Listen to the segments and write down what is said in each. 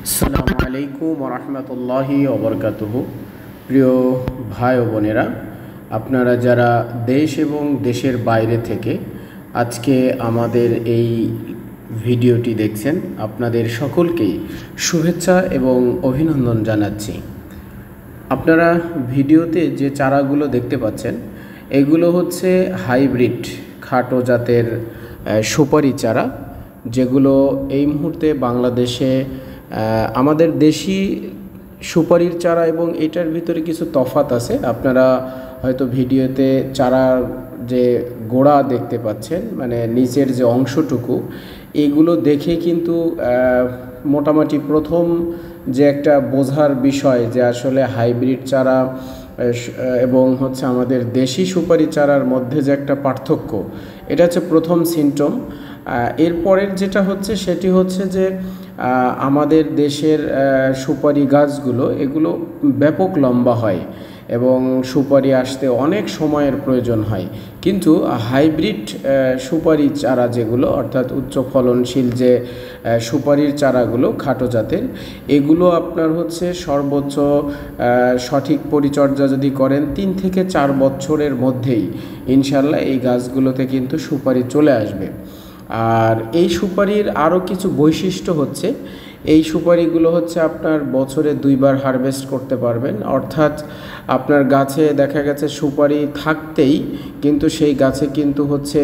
আসসালামু আলাইকুম ওয়া রাহমাতুল্লাহি ওয়া বারাকাতুহু। প্রিয় ভাই ও বোনেরা, আপনারা যারা দেশ এবং দেশের বাইরে থেকে আজকে আমাদের এই ভিডিওটি দেখছেন, আপনাদের সকলকেই শুভেচ্ছা এবং অভিনন্দন জানাচ্ছি। আপনারা ভিডিওতে যে চারাগুলো দেখতে পাচ্ছেন এগুলো হচ্ছে হাইব্রিড খাটো জাতের সুপারি চারা, যেগুলো এই মুহূর্তে বাংলাদেশে আমাদের দেশি সুপারির চারা এবং এটার ভিতরে কিছু তফাৎ আছে। আপনারা হয়তো ভিডিওতে চারার যে গোড়া দেখতে পাচ্ছেন, মানে নিচের যে অংশটুকু, এগুলো দেখে কিন্তু মোটামুটি প্রথম যে একটা বোঝার বিষয় যে আসলে হাইব্রিড চারা এবং হচ্ছে আমাদের দেশি সুপারি চারার মধ্যে যে একটা পার্থক্য, এটা হচ্ছে প্রথম সিমটম। এরপরের যেটা হচ্ছে সেটি হচ্ছে যে আমাদের দেশের সুপারি গাছগুলো এগুলো ব্যাপক লম্বা হয় এবং সুপারি আসতে অনেক সময়ের প্রয়োজন হয়, কিন্তু হাইব্রিড সুপারি চারা যেগুলো, অর্থাৎ উচ্চ ফলনশীল যে সুপারির চারাগুলো খাটো জাতের, এগুলো আপনার হচ্ছে সর্বোচ্চ সঠিক পরিচর্যা যদি করেন 3 থেকে 4 বছরের মধ্যেই ইনশাল্লাহ এই গাছগুলোতে কিন্তু সুপারি চলে আসবে। আর এই সুপারির আরও কিছু বৈশিষ্ট্য হচ্ছে, এই সুপারিগুলো হচ্ছে আপনার বছরে 2 বার হারভেস্ট করতে পারবেন, অর্থাৎ আপনার গাছে দেখা গেছে সুপারি থাকতেই কিন্তু সেই গাছে কিন্তু হচ্ছে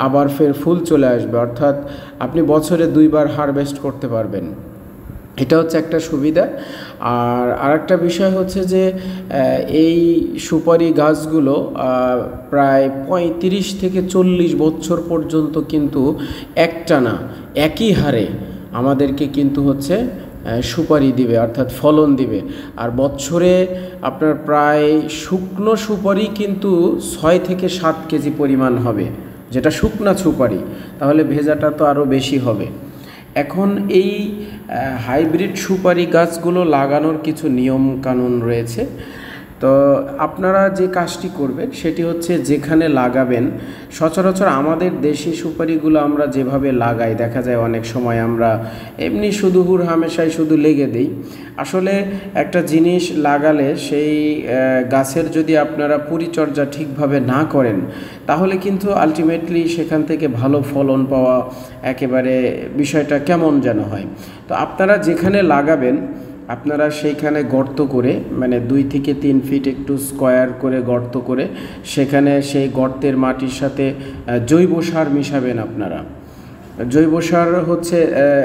আবার ফের ফুল চলে আসবে, অর্থাৎ আপনি বছরে 2 বার হারভেস্ট করতে পারবেন। এটা হচ্ছে একটা সুবিধা। আর আরেকটা বিষয় হচ্ছে যে এই সুপারি গাছগুলো প্রায় 35 থেকে 40 বছর পর্যন্ত কিন্তু একটানা একই হারে আমাদেরকে কিন্তু হচ্ছে সুপারি দিবে, অর্থাৎ ফলন দিবে। আর বছরে আপনার প্রায় শুকনো সুপারি কিন্তু 6 থেকে 7 কেজি পরিমাণ হবে, যেটা শুকনা সুপারি, তাহলে ভেজাটা তো আরও বেশি হবে। এখন এই হাইব্রিড সুপারি গাছগুলো লাগানোর কিছু নিয়ম কানুন রয়েছে। তো আপনারা যে কাজটি করবেন সেটি হচ্ছে, যেখানে লাগাবেন, সচরাচর আমাদের দেশি সুপারিগুলো আমরা যেভাবে লাগাই, দেখা যায় অনেক সময় আমরা এমনি শুধু হামেশাই শুধু লেগে দিই। আসলে একটা জিনিস লাগালে সেই গাছের যদি আপনারা পরিচর্যা ঠিকভাবে না করেন, তাহলে কিন্তু আলটিমেটলি সেখান থেকে ভালো ফলন পাওয়া একেবারে বিষয়টা কেমন যেন হয়। তো আপনারা যেখানে লাগাবেন আপনারা সেইখানে গর্ত করে, মানে 2 থেকে 3 ফিট একটু স্কোয়ার করে গর্ত করে, সেখানে সেই গর্তের মাটির সাথে জৈব সার মিশাবেন। আপনারা জৈব সার হচ্ছে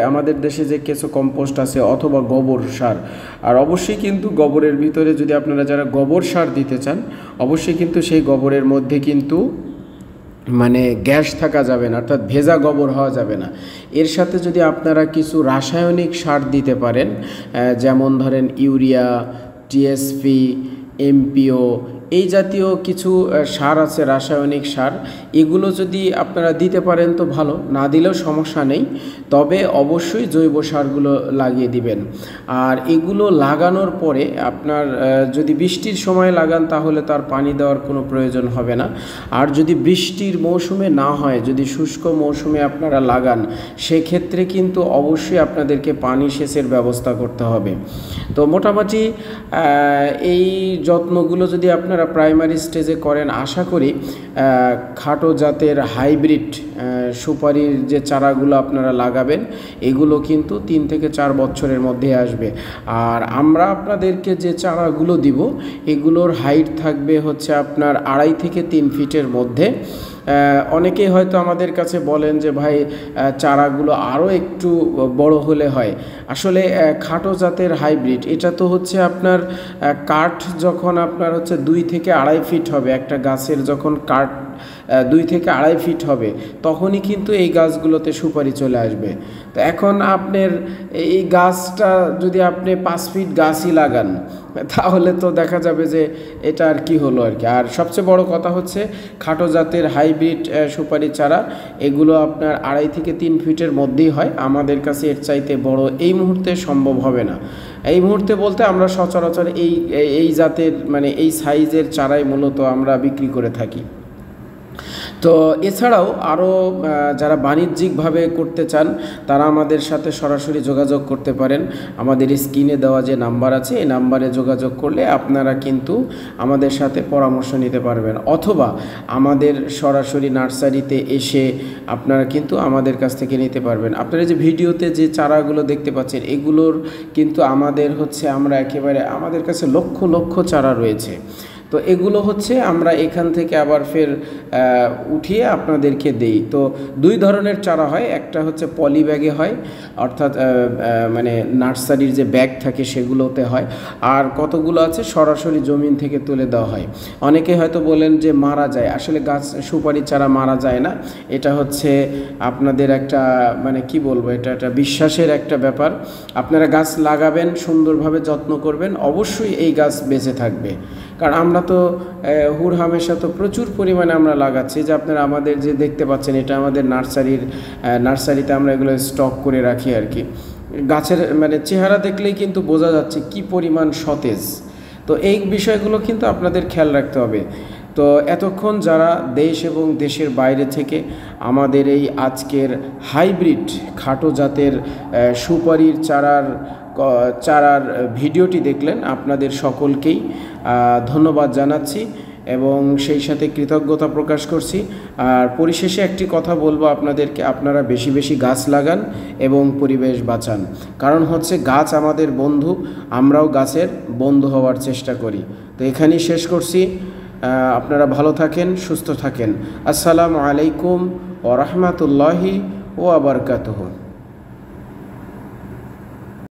আমাদের দেশে যে কেঁচো কম্পোস্ট আছে অথবা গোবর সার, আর অবশ্যই কিন্তু গোবরের ভিতরে যদি আপনারা যারা গোবর সার দিতে চান, অবশ্যই কিন্তু সেই গোবরের মধ্যে কিন্তু মানে গ্যাস থাকা যাবে না, অর্থাৎ ভেজা গোবর হওয়া যাবে না। এর সাথে যদি আপনারা কিছু রাসায়নিক সার দিতে পারেন, যেমন ধরেন ইউরিয়া, টিএসপি, এমপিও, এই জাতীয় কিছু সার আছে, রাসায়নিক সার, এগুলো যদি আপনারা দিতে পারেন তো ভালো, না দিলেও সমস্যা নেই, তবে অবশ্যই জৈব সারগুলো লাগিয়ে দিবেন। আর এগুলো লাগানোর পরে আপনার যদি বৃষ্টির সময় লাগান তাহলে তার পানি দেওয়ার কোনো প্রয়োজন হবে না। আর যদি বৃষ্টির মৌসুমে না হয়, যদি শুষ্ক মৌসুমে আপনারা লাগান, সেক্ষেত্রে কিন্তু অবশ্যই আপনাদেরকে পানি সেচের ব্যবস্থা করতে হবে। তো মোটামুটি এই যত্নগুলো যদি আপনারা প্রাইমারি স্টেজে করেন, আশা করি খাটো জাতের হাইব্রিড সুপারির যে চারাগুলো আপনারা লাগাবেন এগুলো কিন্তু 3 থেকে 4 বছরের মধ্যে আসবে। আর আমরা আপনাদেরকে যে চারাগুলো দিব এগুলোর হাইট থাকবে হচ্ছে আপনার 2.5 থেকে 3 ফিটের মধ্যে। অনেকেই হয়তো আমাদের কাছে বলেন যে ভাই চারাগুলো আরও একটু বড় হলে হয়। আসলে খাটো জাতের হাইব্রিড এটা তো হচ্ছে আপনার কাঠ যখন আপনার হচ্ছে 2 থেকে 2.5 ফিট হবে, একটা গাছের যখন কাঠ 2 থেকে 2.5 ফিট হবে, তখনই কিন্তু এই গাছগুলোতে সুপারি চলে আসবে। তো এখন আপনার এই গাছটা যদি আপনি 5 ফিট গাছই লাগান, তাহলে তো দেখা যাবে যে এটা আর কি হলো আর কি। আর সবচেয়ে বড় কথা হচ্ছে খাটো জাতের হাইব্রিড সুপারি চারা এগুলো আপনার 2.5 থেকে 3 ফিটের মধ্যেই হয়। আমাদের কাছে এর চাইতে বড় এই মুহূর্তে সম্ভব হবে না। এই মুহূর্তে বলতে আমরা সচরাচর এই জাতের মানে এই সাইজের চারাই মূলত আমরা বিক্রি করে থাকি। তো এছাড়াও আরও যারা বাণিজ্যিকভাবে করতে চান তারা আমাদের সাথে সরাসরি যোগাযোগ করতে পারেন। আমাদের স্ক্রিনে দেওয়া যে নাম্বার আছে এই নাম্বারে যোগাযোগ করলে আপনারা কিন্তু আমাদের সাথে পরামর্শ নিতে পারবেন, অথবা আমাদের সরাসরি নার্সারিতে এসে আপনারা কিন্তু আমাদের কাছ থেকে নিতে পারবেন। আপনারা যে ভিডিওতে যে চারাগুলো দেখতে পাচ্ছেন এগুলোর কিন্তু আমরা একেবারে আমাদের কাছে লক্ষ লক্ষ চারা রয়েছে। তো এগুলো আমরা এখান থেকে আবার ফের উঠিয়ে আপনাদেরকে দেই। তো দুই ধরনের চারা হয়, একটা পলি ব্যাগে হয়, অর্থাৎ মানে নার্সারির যে ব্যাগ থাকে সেগুলোতে হয়, আর কতগুলো আছে সরাসরি জমিন থেকে তুলে দেওয়া হয়। অনেকে হয়তো বলেন যে মারা যায়, আসলে গাছ সুপারি চারা মারা যায় না। এটা আপনাদের একটা মানে কি বলবো, এটা একটা বিশ্বাসের একটা ব্যাপার। আপনারা গাছ লাগাবেন, সুন্দরভাবে যত্ন করবেন, অবশ্যই এই গাছ বেঁচে থাকবে। কারণ আমরা তো হুরহামেশা তো প্রচুর পরিমাণে আমরা লাগাচ্ছি, যে আপনারা আমাদের যে দেখতে পাচ্ছেন এটা আমাদের নার্সারিতে আমরা এগুলো স্টক করে রাখি আর কি। গাছের মানে চেহারা দেখলেই কিন্তু বোঝা যাচ্ছে কি পরিমাণ সতেজ। তো এই বিষয়গুলো কিন্তু আপনাদের খেয়াল রাখতে হবে। তো এতক্ষণ যারা দেশ এবং দেশের বাইরে থেকে আমাদের এই আজকের হাইব্রিড খাটো জাতের সুপারির চারার ভিডিওটি দেখলেন, আপনাদের সকলকেই ধন্যবাদ জানাচ্ছি এবং সেই সাথে কৃতজ্ঞতা প্রকাশ করছি। আর পরিশেষে একটি কথা বলবো আপনাদেরকে, আপনারা বেশি বেশি গাছ লাগান এবং পরিবেশ বাঁচান। কারণ গাছ আমাদের বন্ধু, আমরাও গাছের বন্ধু হওয়ার চেষ্টা করি। তো এখানেই শেষ করছি। আপনারা ভালো থাকেন, সুস্থ থাকেন। আসসালামু আলাইকুম ওয়া রাহমাতুল্লাহি ওয়া বারাকাতুহু।